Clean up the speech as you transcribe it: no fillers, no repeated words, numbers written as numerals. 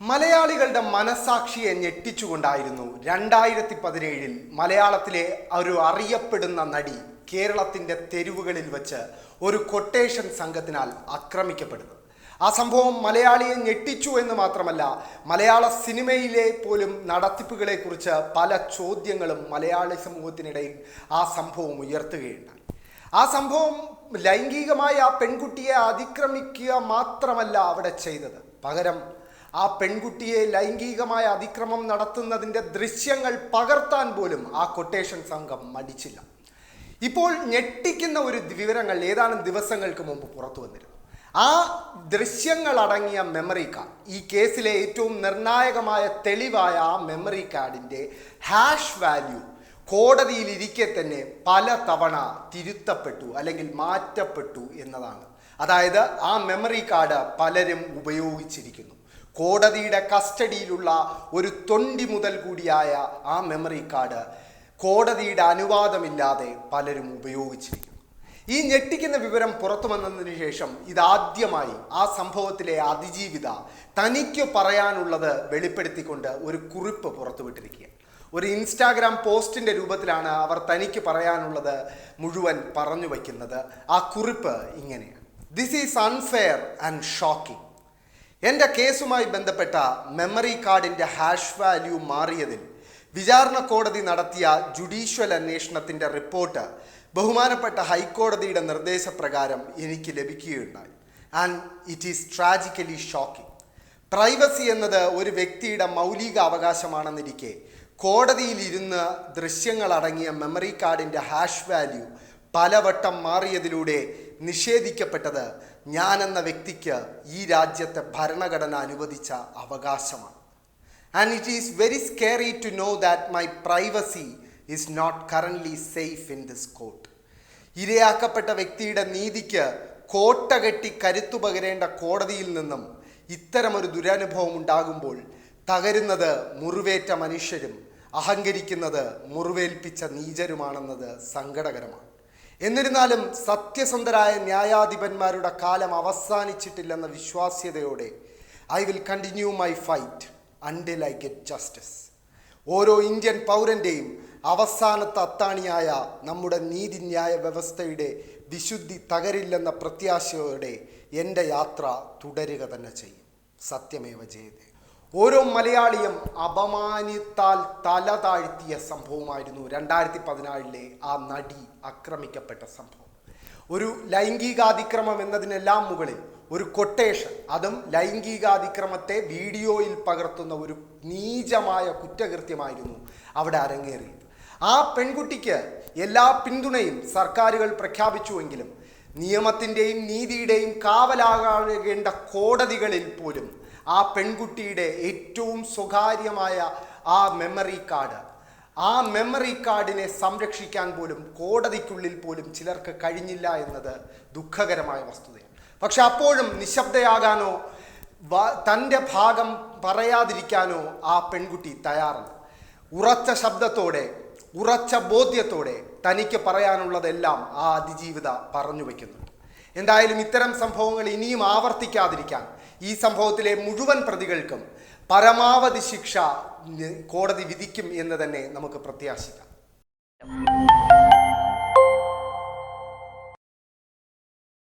മലയാളികളുടെ മനസാക്ഷിയെ ഞെട്ടിച്ചുകൊണ്ടായിരുന്നു 2017 മലയാളത്തിലെ ഒരു അറിയപ്പെടുന്ന നടി കേരളത്തിന്റെ തെരുവുകളിൽ വെച്ച് ഒരു കൊട്ടേഷൻ സംഘത്തിനാൽ ആക്രമിക്കപ്പെടുന്നത്. ആ സംഭവം മലയാളിയെ ഞെട്ടിച്ചു എന്ന് മാത്രമല്ല, മലയാള സിനിമയിലെ പോലും നടത്തിപ്പുകളെ കുറിച്ച് പല ചോദ്യങ്ങളും മലയാളി സമൂഹത്തിനിടയിൽ ആ സംഭവം ഉയർത്തുകയുണ്ടായി. ആ സംഭവം ലൈംഗികമായി ആ പെൺകുട്ടിയെ അതിക്രമിക്കുക മാത്രമല്ല അവിടെ ചെയ്തത്, പകരം ആ പെൺകുട്ടിയെ ലൈംഗികമായ അതിക്രമം നടത്തുന്നതിൻ്റെ ദൃശ്യങ്ങൾ പകർത്താൻ പോലും ആ കൊട്ടേഷൻ സംഘം മടിച്ചില്ല. ഇപ്പോൾ ഞെട്ടിക്കുന്ന ഒരു വിവരങ്ങൾ ഏതാനും ദിവസങ്ങൾക്ക് മുമ്പ് പുറത്തു വന്നിരുന്നു. ആ ദൃശ്യങ്ങൾ അടങ്ങിയ മെമ്മറി കാർഡ്, ഈ കേസിലെ ഏറ്റവും നിർണായകമായ തെളിവായ ആ മെമ്മറി കാർഡിൻ്റെ ഹാഷ് വാല്യൂ കോടതിയിലിരിക്കെ തന്നെ പല തവണ തിരുത്തപ്പെട്ടു അല്ലെങ്കിൽ മാറ്റപ്പെട്ടു എന്നതാണ്. അതായത് ആ മെമ്മറി കാർഡ് പലരും ഉപയോഗിച്ചിരിക്കുന്നു. കോടതിയുടെ കസ്റ്റഡിയിലുള്ള ഒരു തൊണ്ടി മുതൽ കൂടിയായ ആ മെമ്മറി കാർഡ് കോടതിയുടെ അനുവാദമില്ലാതെ പലരും ഉപയോഗിച്ചിരിക്കുന്നു. ഈ ഞെട്ടിക്കുന്ന വിവരം പുറത്തു വന്നതിന് ശേഷം ഇതാദ്യമായി ആ സംഭവത്തിലെ അതിജീവിത തനിക്ക് പറയാനുള്ളത് വെളിപ്പെടുത്തിക്കൊണ്ട് ഒരു കുറിപ്പ് പുറത്തുവിട്ടിരിക്കുകയാണ്. ഒരു ഇൻസ്റ്റാഗ്രാം പോസ്റ്റിൻ്റെ രൂപത്തിലാണ് അവർ തനിക്ക് പറയാനുള്ളത് മുഴുവൻ പറഞ്ഞു വയ്ക്കുന്നത്. ആ കുറിപ്പ് ഇങ്ങനെയാണ്: this is unfair and shocking. എൻ്റെ കേസുമായി ബന്ധപ്പെട്ട മെമ്മറി കാർഡിൻ്റെ ഹാഷ് വാല്യൂ മാറിയതിൽ വിചാരണ കോടതി നടത്തിയ ജുഡീഷ്യൽ അന്വേഷണത്തിൻ്റെ റിപ്പോർട്ട് ബഹുമാനപ്പെട്ട ഹൈക്കോടതിയുടെ നിർദ്ദേശപ്രകാരം എനിക്ക് ലഭിക്കുകയുണ്ടായി. And it is tragically shocking. Privacy എന്നത് ഒരു വ്യക്തിയുടെ മൗലിക അവകാശമാണെന്നിരിക്കെ കോടതിയിലിരുന്ന് ദൃശ്യങ്ങളടങ്ങിയ മെമ്മറി കാർഡിൻ്റെ ഹാഷ് വാല്യൂ പലവട്ടം മാറിയതിലൂടെ നിഷേധിക്കപ്പെട്ടത് ഞാനെന്ന വ്യക്തിക്ക് ഈ രാജ്യത്തെ ഭരണഘടന അനുവദിച്ച അവകാശമാണ്. And it is very scary to know that my privacy is not currently safe in this court. ഇരയാക്കപ്പെട്ട വ്യക്തിയുടെ നീതിക്ക് കോട്ട കെട്ടി കരുത്തു പകരേണ്ട കോടതിയിൽ നിന്നും ഇത്തരമൊരു ദുരനുഭവം ഉണ്ടാകുമ്പോൾ തകരുന്നത് മുറിവേറ്റ മനുഷ്യരും അഹങ്കരിക്കുന്നത് മുറിവേൽപ്പിച്ച നീചരുമാണെന്നത് സങ്കടകരമാണ്. എന്നിരുന്നാലും സത്യസന്ധരായ ന്യായാധിപന്മാരുടെ കാലം അവസാനിച്ചിട്ടില്ലെന്ന വിശ്വാസ്യതയോടെ I will continue my fight until I get justice. ഓരോ ഇന്ത്യൻ പൗരൻ്റെയും അവസാനത്തെ അത്താണിയായ നമ്മുടെ നീതിന്യായ വ്യവസ്ഥയുടെ വിശുദ്ധി തകരില്ലെന്ന പ്രത്യാശയോടെ എൻ്റെ യാത്ര തുടരുക തന്നെ ചെയ്യും. സത്യമേവ ജയതേ. ഓരോ മലയാളിയും അപമാനത്താൽ തല താഴ്ത്തിയ സംഭവമായിരുന്നു 2014 ആ നടി ആക്രമിക്കപ്പെട്ട സംഭവം. ഒരു ലൈംഗികാതിക്രമം എന്നതിനെല്ലാം മുകളിൽ ഒരു കൊട്ടേഷൻ, അതും ലൈംഗികാതിക്രമത്തെ വീഡിയോയിൽ പകർത്തുന്ന ഒരു നീചമായ കുറ്റകൃത്യമായിരുന്നു അവിടെ അരങ്ങേറിയത്. ആ പെൺകുട്ടിക്ക് എല്ലാ പിന്തുണയും സർക്കാരുകൾ പ്രഖ്യാപിച്ചുവെങ്കിലും നിയമത്തിൻ്റെയും നീതിയുടെയും കാവലാകേണ്ട കോടതികളിൽ പോലും ആ പെൺകുട്ടിയുടെ ഏറ്റവും സ്വകാര്യമായ ആ മെമ്മറി കാർഡിനെ സംരക്ഷിക്കാൻ പോലും കോടതിക്കുള്ളിൽ പോലും ചിലർക്ക് കഴിഞ്ഞില്ല എന്നത് ദുഃഖകരമായ വസ്തുതയാണ്. പക്ഷെ അപ്പോഴും നിശബ്ദയാകാനോ തൻ്റെ ഭാഗം പറയാതിരിക്കാനോ ആ പെൺകുട്ടി തയ്യാറല്ല. ഉറച്ച ശബ്ദത്തോടെ, ഉറച്ച ബോധ്യത്തോടെ തനിക്ക് പറയാനുള്ളതെല്ലാം ആ അതിജീവിത പറഞ്ഞു വയ്ക്കുന്നുണ്ട്. എന്തായാലും ഇത്തരം സംഭവങ്ങൾ ഇനിയും ആവർത്തിക്കാതിരിക്കാൻ ഈ സംഭവത്തിലെ മുഴുവൻ പ്രതികൾക്കും പരമാവധി ശിക്ഷ കോടതി വിധിക്കും എന്ന് തന്നെ നമുക്ക് പ്രത്യാശിക്കാം.